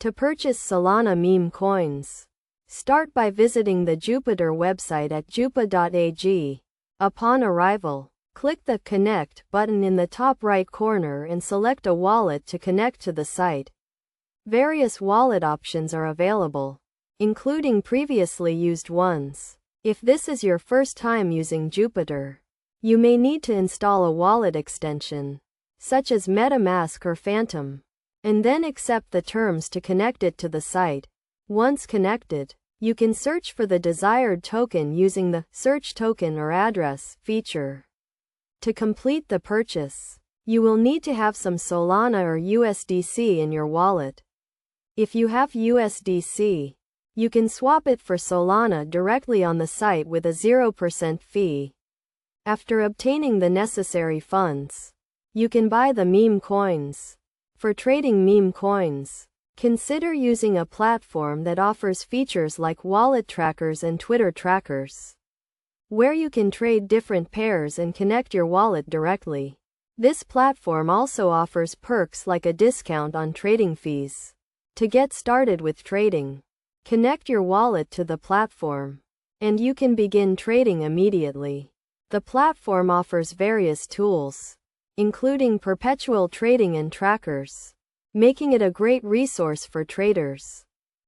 To purchase Solana meme coins, start by visiting the Jupiter website at jupa.ag. Upon arrival, click the Connect button in the top right corner and select a wallet to connect to the site. Various wallet options are available, including previously used ones. If this is your first time using Jupiter, you may need to install a wallet extension, such as MetaMask or Phantom, and then accept the terms to connect it to the site. Once connected, you can search for the desired token using the Search Token or Address feature. To complete the purchase, you will need to have some Solana or USDC in your wallet. If you have USDC, you can swap it for Solana directly on the site with a 0% fee. After obtaining the necessary funds, you can buy the meme coins. For trading meme coins, consider using a platform that offers features like wallet trackers and Twitter trackers, where you can trade different pairs and connect your wallet directly. This platform also offers perks like a discount on trading fees. To get started with trading, connect your wallet to the platform, and you can begin trading immediately. The platform offers various tools, including perpetual trading and trackers, making it a great resource for traders.